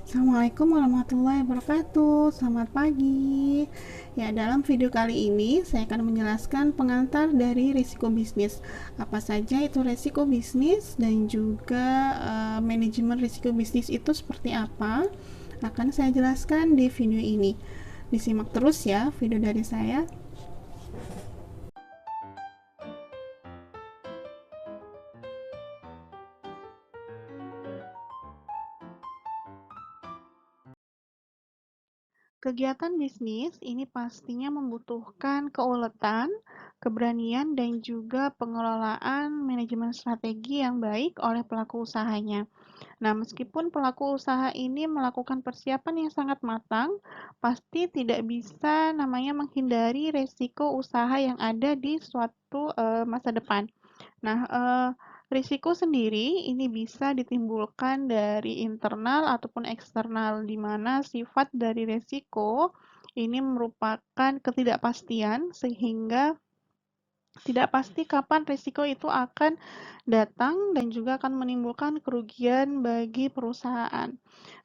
Assalamualaikum warahmatullahi wabarakatuh. Selamat pagi. Ya, dalam video kali ini saya akan menjelaskan pengantar dari risiko bisnis. Apa saja itu risiko bisnis dan juga manajemen risiko bisnis itu seperti apa? Akan saya jelaskan di video ini. Disimak terus ya video dari saya. Kegiatan bisnis ini pastinya membutuhkan keuletan, keberanian, dan juga pengelolaan manajemen strategi yang baik oleh pelaku usahanya. Nah, meskipun pelaku usaha ini melakukan persiapan yang sangat matang, pasti tidak bisa namanya menghindari resiko usaha yang ada di suatu masa depan. Nah, risiko sendiri ini bisa ditimbulkan dari internal ataupun eksternal, di mana sifat dari risiko ini merupakan ketidakpastian, sehingga tidak pasti kapan risiko itu akan datang dan juga akan menimbulkan kerugian bagi perusahaan.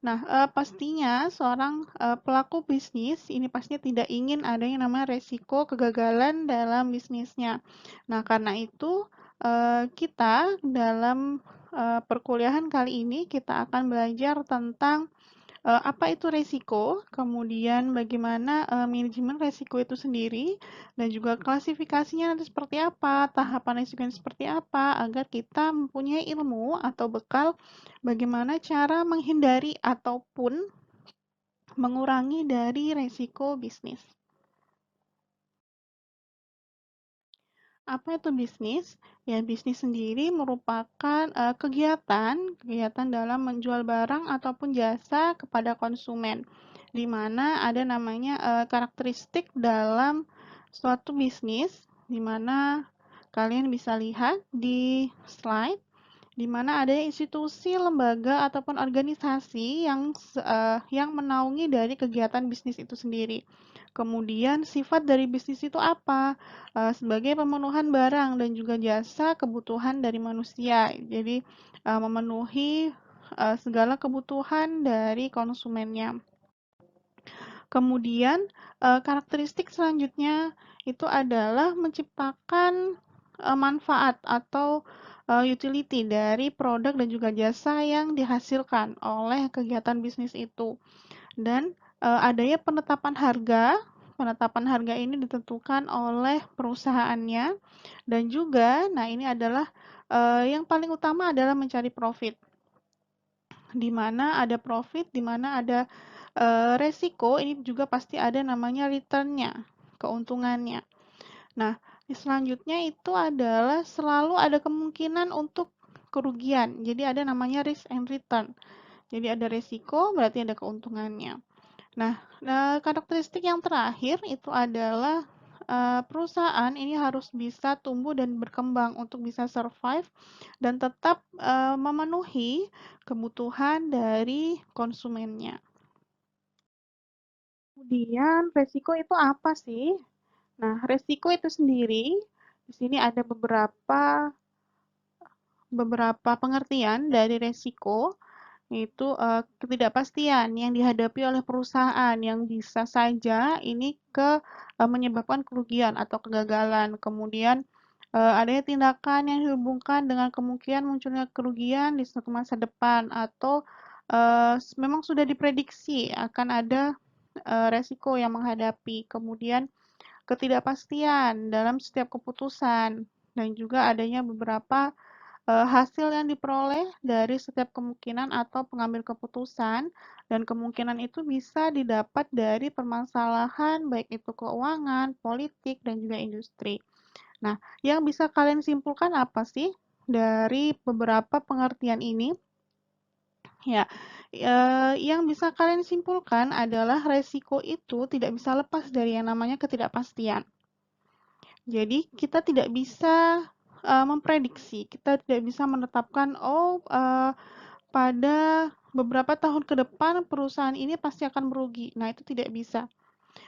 Nah, pastinya seorang pelaku bisnis ini pastinya tidak ingin ada yang namanya risiko kegagalan dalam bisnisnya. Nah, karena itu kita dalam perkuliahan kali ini kita akan belajar tentang apa itu resiko, kemudian bagaimana manajemen resiko itu sendiri, dan juga klasifikasinya nanti seperti apa, tahapan resikonya seperti apa, agar kita mempunyai ilmu atau bekal bagaimana cara menghindari ataupun mengurangi dari resiko bisnis. Apa itu bisnis? Ya, bisnis sendiri merupakan kegiatan dalam menjual barang ataupun jasa kepada konsumen, di mana ada namanya karakteristik dalam suatu bisnis, di mana kalian bisa lihat di slide, di mana ada institusi, lembaga ataupun organisasi yang menaungi dari kegiatan bisnis itu sendiri. Kemudian sifat dari bisnis itu apa? Sebagai pemenuhan barang dan juga jasa kebutuhan dari manusia. Jadi memenuhi segala kebutuhan dari konsumennya. Kemudian karakteristik selanjutnya itu adalah menciptakan manfaat atau utility dari produk dan juga jasa yang dihasilkan oleh kegiatan bisnis itu. Dan adanya penetapan harga. Penetapan harga ini ditentukan oleh perusahaannya dan juga, nah ini adalah yang paling utama adalah mencari profit. Di mana ada profit, di mana ada resiko, ini juga pasti ada namanya return-nya, keuntungannya. Nah, selanjutnya itu adalah selalu ada kemungkinan untuk kerugian. Jadi ada namanya risk and return. Jadi ada resiko, berarti ada keuntungannya. Nah, karakteristik yang terakhir itu adalah perusahaan ini harus bisa tumbuh dan berkembang untuk bisa survive dan tetap memenuhi kebutuhan dari konsumennya. Kemudian resiko itu apa sih? Nah, resiko itu sendiri di sini ada beberapa pengertian dari resiko, yaitu ketidakpastian yang dihadapi oleh perusahaan yang bisa saja ini menyebabkan kerugian atau kegagalan. Kemudian adanya tindakan yang dihubungkan dengan kemungkinan munculnya kerugian di suatu masa depan atau memang sudah diprediksi akan ada resiko yang menghadapi. Kemudian ketidakpastian dalam setiap keputusan dan juga adanya beberapa hasil yang diperoleh dari setiap kemungkinan atau pengambil keputusan, dan kemungkinan itu bisa didapat dari permasalahan baik itu keuangan, politik, dan juga industri. Nah, yang bisa kalian simpulkan apa sih dari beberapa pengertian ini? Ya, yang bisa kalian simpulkan adalah resiko itu tidak bisa lepas dari yang namanya ketidakpastian. Jadi kita tidak bisa memprediksi, kita tidak bisa menetapkan, pada beberapa tahun ke depan perusahaan ini pasti akan merugi. Nah, itu tidak bisa.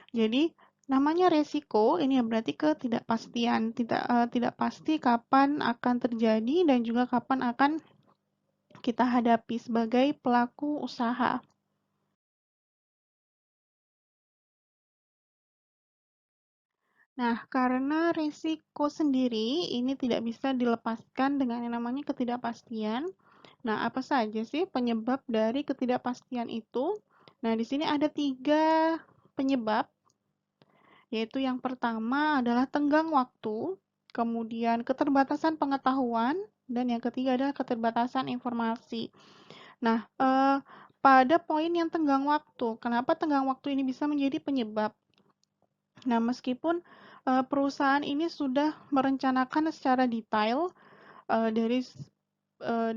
Jadi namanya resiko ini ya berarti ketidakpastian, tidak pasti kapan akan terjadi dan juga kapan akan kita hadapi sebagai pelaku usaha. Nah, karena risiko sendiri ini tidak bisa dilepaskan dengan yang namanya ketidakpastian. Nah, apa saja sih penyebab dari ketidakpastian itu? Nah, di sini ada 3 penyebab, yaitu yang pertama adalah tenggang waktu, kemudian keterbatasan pengetahuan, dan yang ketiga adalah keterbatasan informasi. Nah, pada poin yang tenggang waktu, kenapa tenggang waktu ini bisa menjadi penyebab? Nah, meskipun perusahaan ini sudah merencanakan secara detail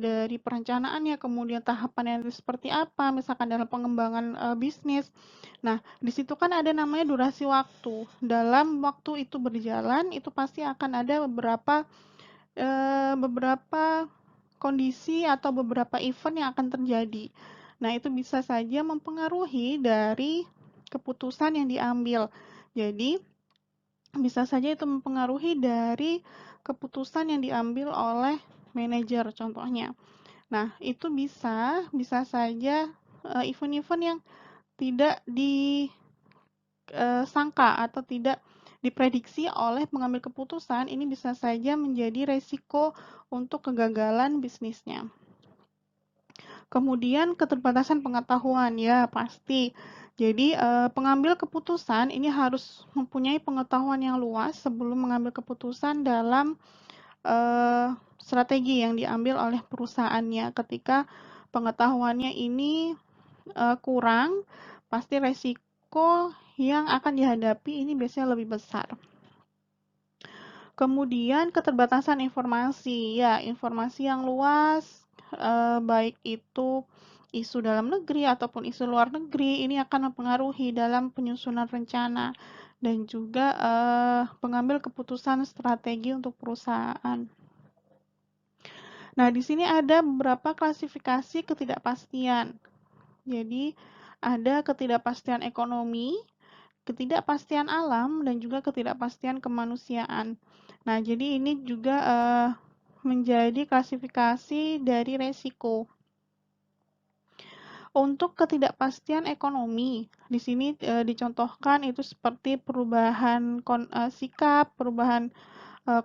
dari perencanaannya, kemudian tahapannya itu seperti apa, misalkan dalam pengembangan bisnis. Nah, di situ kan ada namanya durasi waktu. Dalam waktu itu berjalan, itu pasti akan ada beberapa kondisi atau beberapa event yang akan terjadi. Nah, itu bisa saja mempengaruhi dari keputusan yang diambil. Jadi, bisa saja itu mempengaruhi dari keputusan yang diambil oleh manajer contohnya. Nah, itu bisa saja event-event yang tidak disangka atau tidak diprediksi oleh pengambil keputusan ini bisa saja menjadi resiko untuk kegagalan bisnisnya. Kemudian keterbatasan pengetahuan, ya pasti. Jadi pengambil keputusan ini harus mempunyai pengetahuan yang luas sebelum mengambil keputusan dalam strategi yang diambil oleh perusahaannya. Ketika pengetahuannya ini kurang, pasti resiko yang akan dihadapi ini biasanya lebih besar. Kemudian keterbatasan informasi, ya informasi yang luas, baik itu isu dalam negeri ataupun isu luar negeri, ini akan mempengaruhi dalam penyusunan rencana dan juga pengambil keputusan strategi untuk perusahaan. Nah, di sini ada beberapa klasifikasi ketidakpastian. Jadi, ada ketidakpastian ekonomi, ketidakpastian alam, dan juga ketidakpastian kemanusiaan. Nah, jadi ini juga menjadi klasifikasi dari resiko. Untuk ketidakpastian ekonomi, di sini dicontohkan itu seperti perubahan sikap, perubahan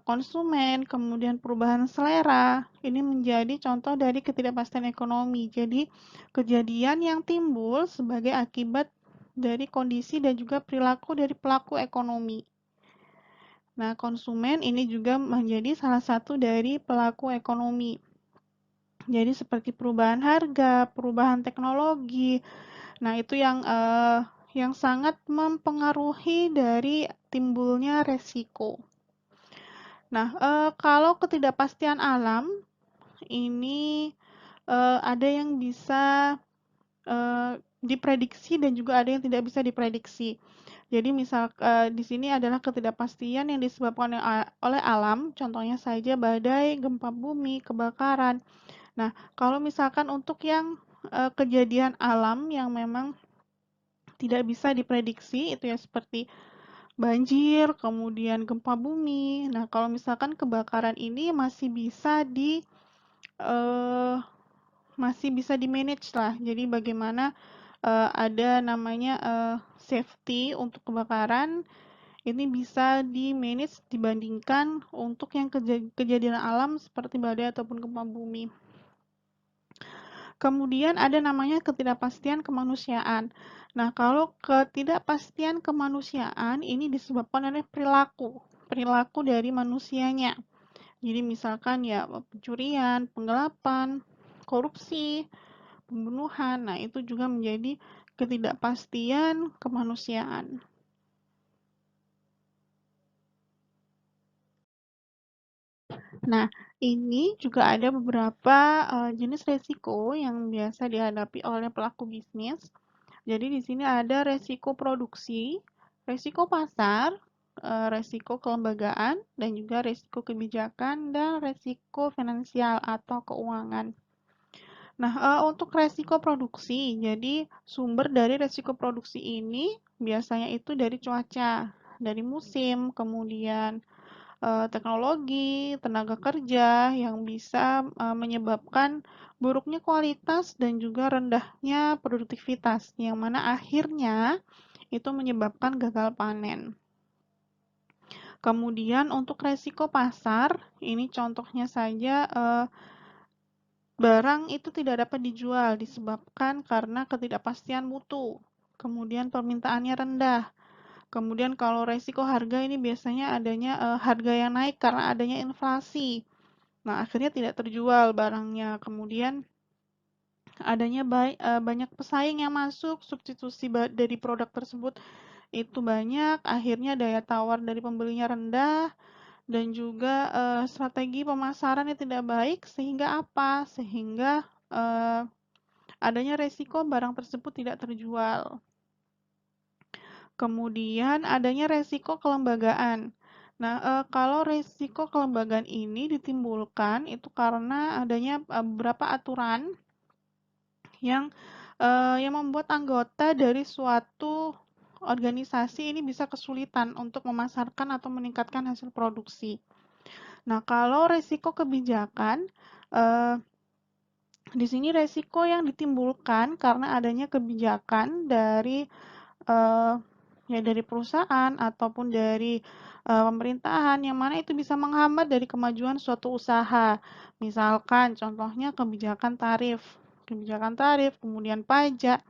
konsumen, kemudian perubahan selera. Ini menjadi contoh dari ketidakpastian ekonomi. Jadi, kejadian yang timbul sebagai akibat dari kondisi dan juga perilaku dari pelaku ekonomi. Nah, konsumen ini juga menjadi salah satu dari pelaku ekonomi. Jadi seperti perubahan harga, perubahan teknologi. Nah, itu yang sangat mempengaruhi dari timbulnya resiko. Nah, kalau ketidakpastian alam ini ada yang bisa diprediksi dan juga ada yang tidak bisa diprediksi. Jadi misal di sini adalah ketidakpastian yang disebabkan oleh alam, contohnya saja badai, gempa bumi, kebakaran. Nah, kalau misalkan untuk yang kejadian alam yang memang tidak bisa diprediksi itu ya seperti banjir, kemudian gempa bumi. Nah, kalau misalkan kebakaran ini eh, masih bisa di-manage lah. Jadi bagaimana ada namanya safety untuk kebakaran ini bisa di-manage dibandingkan untuk yang kejadian alam seperti badai ataupun gempa bumi. Kemudian ada namanya ketidakpastian kemanusiaan. Nah, kalau ketidakpastian kemanusiaan ini disebabkan oleh perilaku dari manusianya. Jadi misalkan ya pencurian, penggelapan, korupsi, pembunuhan. Nah, itu juga menjadi ketidakpastian kemanusiaan. Nah, ini juga ada beberapa jenis resiko yang biasa dihadapi oleh pelaku bisnis. Jadi di sini ada resiko produksi, resiko pasar, resiko kelembagaan, dan juga resiko kebijakan dan resiko finansial atau keuangan. Nah, untuk resiko produksi, jadi sumber dari resiko produksi ini biasanya itu dari cuaca, dari musim, kemudian teknologi, tenaga kerja yang bisa menyebabkan buruknya kualitas dan juga rendahnya produktivitas, yang mana akhirnya itu menyebabkan gagal panen. Kemudian untuk resiko pasar, ini contohnya saja barang itu tidak dapat dijual disebabkan karena ketidakpastian mutu. Kemudian permintaannya rendah. Kemudian kalau resiko harga ini biasanya adanya harga yang naik karena adanya inflasi. Nah, akhirnya tidak terjual barangnya. Kemudian adanya banyak pesaing yang masuk, substitusi dari produk tersebut itu banyak, akhirnya daya tawar dari pembelinya rendah, dan juga strategi pemasaran yang tidak baik, sehingga apa? Sehingga adanya resiko barang tersebut tidak terjual. Kemudian adanya resiko kelembagaan. Nah, kalau resiko kelembagaan ini ditimbulkan itu karena adanya beberapa aturan yang membuat anggota dari suatu organisasi ini bisa kesulitan untuk memasarkan atau meningkatkan hasil produksi. Nah, kalau resiko kebijakan, di sini resiko yang ditimbulkan karena adanya kebijakan dari dari perusahaan ataupun dari pemerintahan yang mana itu bisa menghambat dari kemajuan suatu usaha. Misalkan contohnya kebijakan tarif, kemudian pajak.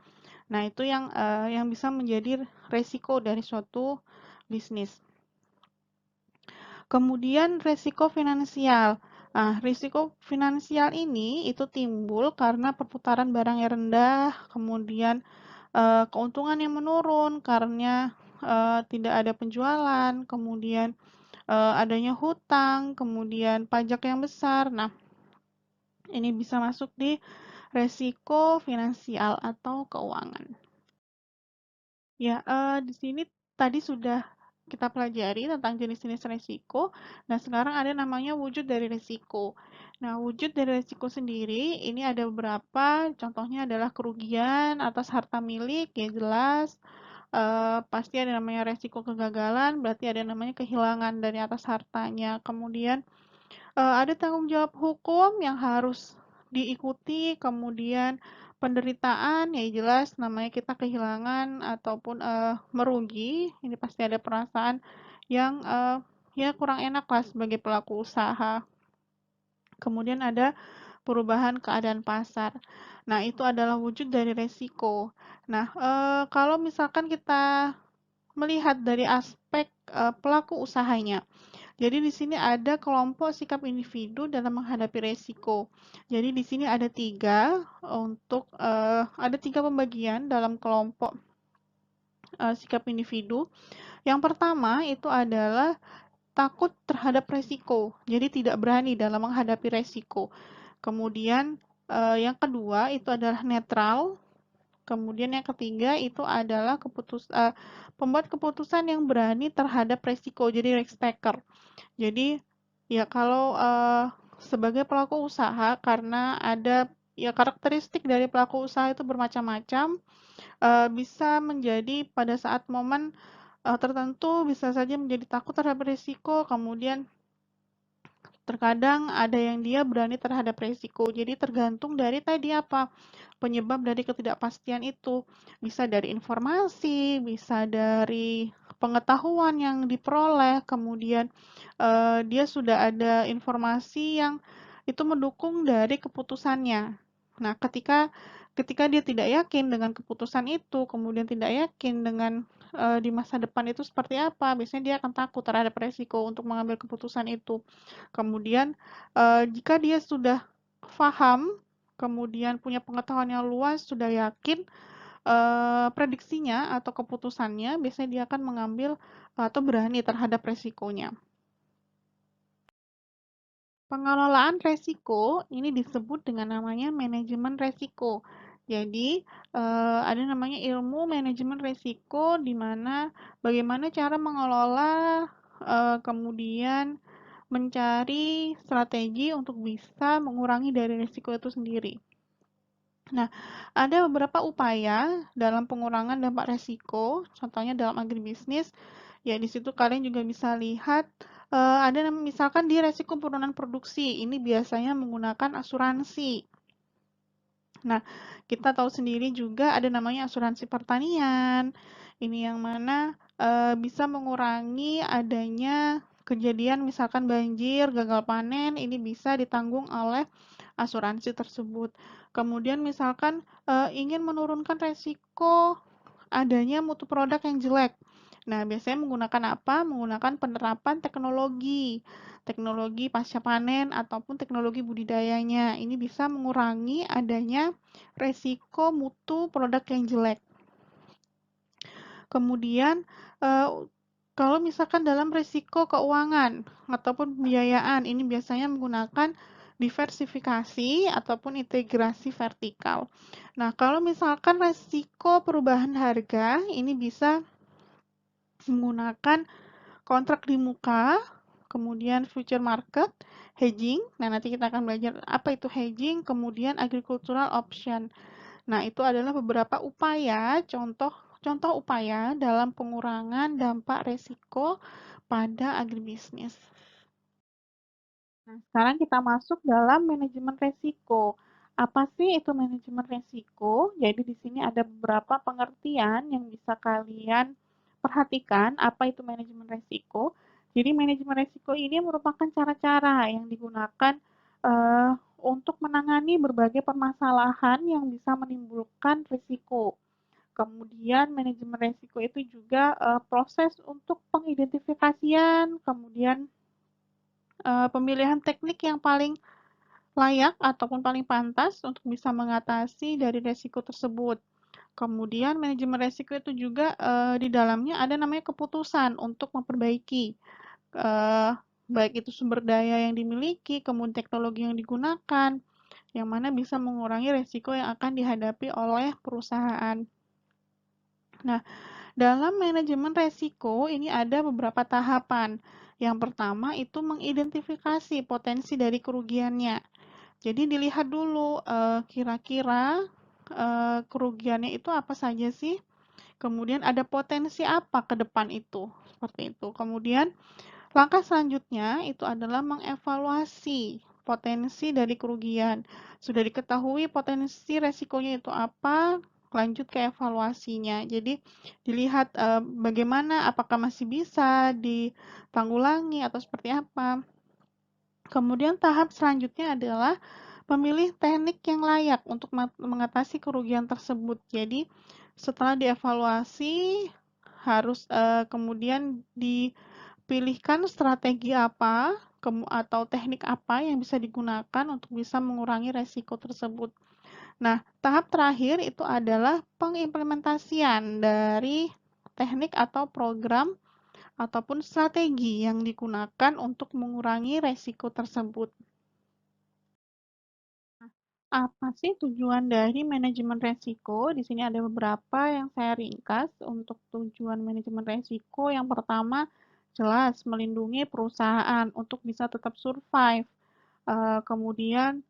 Nah, itu yang bisa menjadi resiko dari suatu bisnis. Kemudian resiko finansial. Nah, risiko finansial ini itu timbul karena perputaran barang yang rendah, kemudian keuntungan yang menurun karena tidak ada penjualan, kemudian adanya hutang, kemudian pajak yang besar. Nah, ini bisa masuk di resiko finansial atau keuangan. Ya, di sini tadi sudah kita pelajari tentang jenis-jenis resiko. Nah, sekarang ada namanya wujud dari resiko. Nah, wujud dari resiko sendiri ini ada beberapa, contohnya adalah kerugian atas harta milik, ya jelas. Pasti ada namanya resiko kegagalan, berarti ada namanya kehilangan dari atas hartanya. Kemudian ada tanggung jawab hukum yang harus diikuti, kemudian penderitaan, ya jelas namanya kita kehilangan ataupun merugi, ini pasti ada perasaan yang ya kurang enak lah sebagai pelaku usaha. Kemudian ada perubahan keadaan pasar. Nah, itu adalah wujud dari resiko. Nah, kalau misalkan kita melihat dari aspek pelaku usahanya. Jadi di sini ada kelompok sikap individu dalam menghadapi resiko. Jadi di sini ada ada tiga pembagian dalam kelompok sikap individu. Yang pertama itu adalah takut terhadap resiko. Jadi tidak berani dalam menghadapi resiko. Kemudian yang kedua itu adalah netral. Kemudian yang ketiga itu adalah pembuat keputusan yang berani terhadap resiko. Jadi risk taker. Jadi ya kalau sebagai pelaku usaha karena ada ya karakteristik dari pelaku usaha itu bermacam-macam, bisa menjadi pada saat momen tertentu bisa saja menjadi takut terhadap risiko, kemudian terkadang ada yang dia berani terhadap resiko. Jadi tergantung dari tadi apa penyebab dari ketidakpastian itu. Bisa dari informasi, bisa dari pengetahuan yang diperoleh, kemudian dia sudah ada informasi yang itu mendukung dari keputusannya. Nah, ketika dia tidak yakin dengan keputusan itu, kemudian tidak yakin dengan di masa depan itu seperti apa, biasanya dia akan takut terhadap resiko untuk mengambil keputusan itu. Kemudian jika dia sudah paham, kemudian punya pengetahuan yang luas, sudah yakin prediksinya atau keputusannya, biasanya dia akan mengambil atau berani terhadap resikonya. Pengelolaan resiko ini disebut dengan namanya manajemen resiko. Jadi, ada namanya ilmu manajemen resiko di mana bagaimana cara mengelola, kemudian mencari strategi untuk bisa mengurangi dari risiko itu sendiri. Nah, ada beberapa upaya dalam pengurangan dampak resiko, contohnya dalam agribisnis. Ya, di situ kalian juga bisa lihat ada misalkan di resiko penurunan produksi, ini biasanya menggunakan asuransi. Nah, kita tahu sendiri juga ada namanya asuransi pertanian, Ini yang mana bisa mengurangi adanya kejadian misalkan banjir, gagal panen, ini bisa ditanggung oleh asuransi tersebut. Kemudian misalkan ingin menurunkan resiko adanya mutu produk yang jelek. Nah, biasanya menggunakan apa? Menggunakan penerapan teknologi, teknologi pasca panen ataupun teknologi budidayanya. Ini bisa mengurangi adanya resiko mutu produk yang jelek. Kemudian, kalau misalkan dalam risiko keuangan ataupun pembiayaan, ini biasanya menggunakan diversifikasi ataupun integrasi vertikal. Nah, kalau misalkan resiko perubahan harga, ini bisa menggunakan kontrak di muka, kemudian future market, hedging. Nah, nanti kita akan belajar apa itu hedging, kemudian agricultural option. Nah, itu adalah beberapa upaya, contoh upaya dalam pengurangan dampak resiko pada agribisnis. Nah, sekarang kita masuk dalam manajemen resiko. Apa sih itu manajemen resiko? Jadi di sini ada beberapa pengertian yang bisa kalian perhatikan apa itu manajemen resiko. Jadi manajemen resiko ini merupakan cara-cara yang digunakan untuk menangani berbagai permasalahan yang bisa menimbulkan risiko. Kemudian manajemen resiko itu juga proses untuk pengidentifikasian, kemudian pemilihan teknik yang paling layak ataupun paling pantas untuk bisa mengatasi dari resiko tersebut. Kemudian manajemen resiko itu juga di dalamnya ada namanya keputusan untuk memperbaiki baik itu sumber daya yang dimiliki, kemudian teknologi yang digunakan, yang mana bisa mengurangi resiko yang akan dihadapi oleh perusahaan. Nah, dalam manajemen resiko ini ada beberapa tahapan. Yang pertama itu mengidentifikasi potensi dari kerugiannya. Jadi dilihat dulu kira-kira kerugiannya itu apa saja sih? Kemudian ada potensi apa ke depan itu? Seperti itu. Kemudian langkah selanjutnya itu adalah mengevaluasi potensi dari kerugian. Sudah diketahui potensi resikonya itu apa, lanjut ke evaluasinya. Jadi dilihat bagaimana, apakah masih bisa ditanggulangi atau seperti apa. Kemudian tahap selanjutnya adalah memilih teknik yang layak untuk mengatasi kerugian tersebut. Jadi setelah dievaluasi harus kemudian dipilihkan strategi apa atau teknik apa yang bisa digunakan untuk bisa mengurangi resiko tersebut. Nah, tahap terakhir itu adalah pengimplementasian dari teknik atau program ataupun strategi yang digunakan untuk mengurangi resiko tersebut. Apa sih tujuan dari manajemen resiko? Di sini ada beberapa yang saya ringkas untuk tujuan manajemen resiko. Yang pertama, jelas melindungi perusahaan untuk bisa tetap survive. Kemudian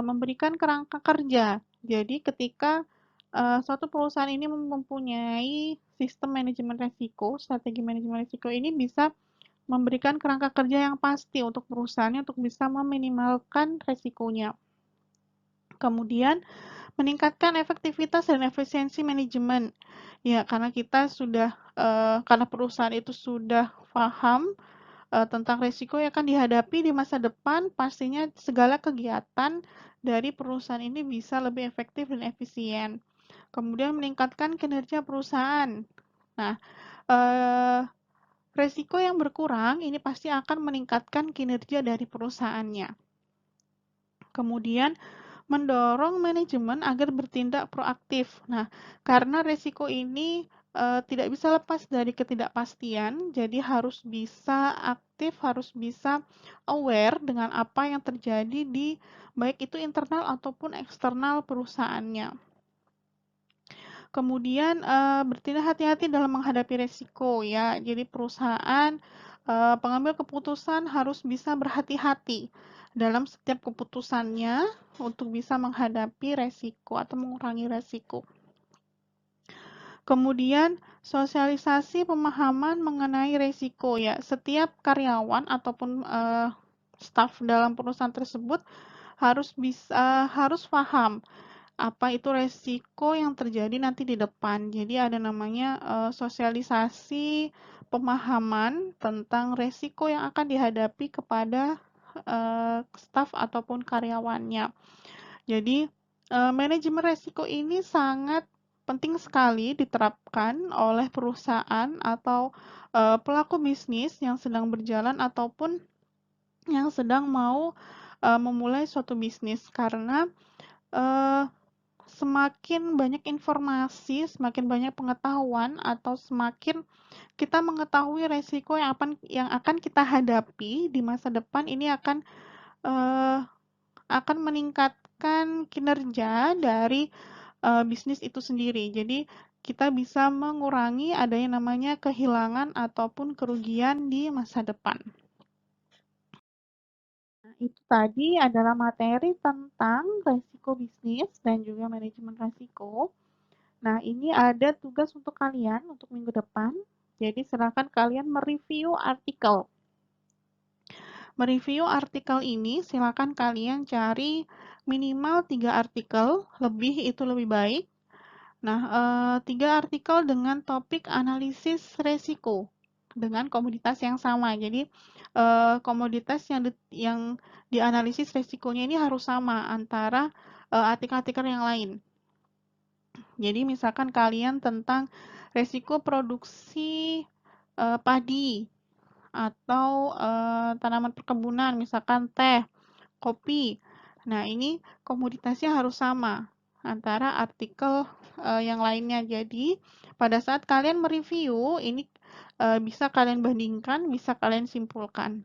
memberikan kerangka kerja. Jadi ketika suatu perusahaan ini mempunyai sistem manajemen resiko, strategi manajemen resiko ini bisa memberikan kerangka kerja yang pasti untuk perusahaannya untuk bisa meminimalkan resikonya. Kemudian meningkatkan efektivitas dan efisiensi manajemen. Ya, karena kita sudah karena perusahaan itu sudah paham tentang risiko yang akan dihadapi di masa depan, pastinya segala kegiatan dari perusahaan ini bisa lebih efektif dan efisien. Kemudian meningkatkan kinerja perusahaan. Nah, resiko yang berkurang ini pasti akan meningkatkan kinerja dari perusahaannya. Kemudian mendorong manajemen agar bertindak proaktif. Nah, karena resiko ini tidak bisa lepas dari ketidakpastian, jadi harus bisa aktif, harus bisa aware dengan apa yang terjadi di baik itu internal ataupun eksternal perusahaannya. Kemudian bertindak hati-hati dalam menghadapi resiko ya. Jadi perusahaan pengambil keputusan harus bisa berhati-hati dalam setiap keputusannya untuk bisa menghadapi resiko atau mengurangi resiko. Kemudian sosialisasi pemahaman mengenai resiko ya. Setiap karyawan ataupun staf dalam perusahaan tersebut harus paham apa itu resiko yang terjadi nanti di depan. Jadi ada namanya sosialisasi pemahaman tentang resiko yang akan dihadapi kepada staf ataupun karyawannya. Jadi manajemen resiko ini sangat penting sekali diterapkan oleh perusahaan atau pelaku bisnis yang sedang berjalan ataupun yang sedang mau memulai suatu bisnis karena eh, semakin banyak informasi, semakin banyak pengetahuan atau semakin kita mengetahui resiko yang akan kita hadapi di masa depan ini eh, akan meningkatkan kinerja dari bisnis itu sendiri. Jadi kita bisa mengurangi adanya namanya kehilangan ataupun kerugian di masa depan. Nah, itu tadi adalah materi tentang resiko bisnis dan juga manajemen resiko. Nah, ini ada tugas untuk kalian untuk minggu depan. Jadi, silakan kalian mereview artikel. Mereview artikel ini, silakan kalian cari minimal 3 artikel, lebih itu lebih baik. Nah, 3 artikel dengan topik analisis resiko dengan komoditas yang sama. Jadi, komoditas yang dianalisis resikonya ini harus sama antara artikel-artikel yang lain. Jadi misalkan kalian tentang resiko produksi padi atau tanaman perkebunan, misalkan teh, kopi. Nah, ini komoditasnya harus sama antara artikel yang lainnya. Jadi, pada saat kalian mereview, ini bisa kalian bandingkan, bisa kalian simpulkan.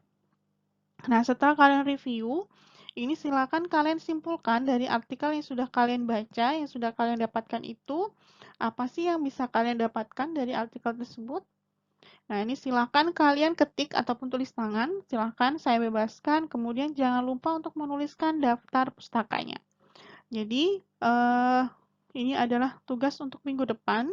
Nah, setelah kalian review, ini silakan kalian simpulkan dari artikel yang sudah kalian baca, yang sudah kalian dapatkan itu, apa sih yang bisa kalian dapatkan dari artikel tersebut. Nah, ini silakan kalian ketik ataupun tulis tangan, silakan saya bebaskan, kemudian jangan lupa untuk menuliskan daftar pustakanya. Jadi, ini adalah tugas untuk minggu depan.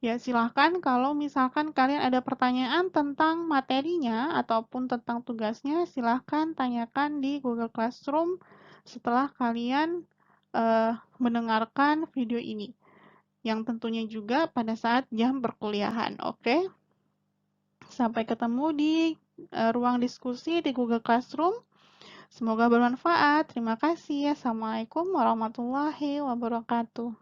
Ya, silahkan kalau misalkan kalian ada pertanyaan tentang materinya ataupun tentang tugasnya, silahkan tanyakan di Google Classroom setelah kalian mendengarkan video ini. Yang tentunya juga pada saat jam perkuliahan, oke? Sampai ketemu di ruang diskusi di Google Classroom. Semoga bermanfaat. Terima kasih. Assalamualaikum warahmatullahi wabarakatuh.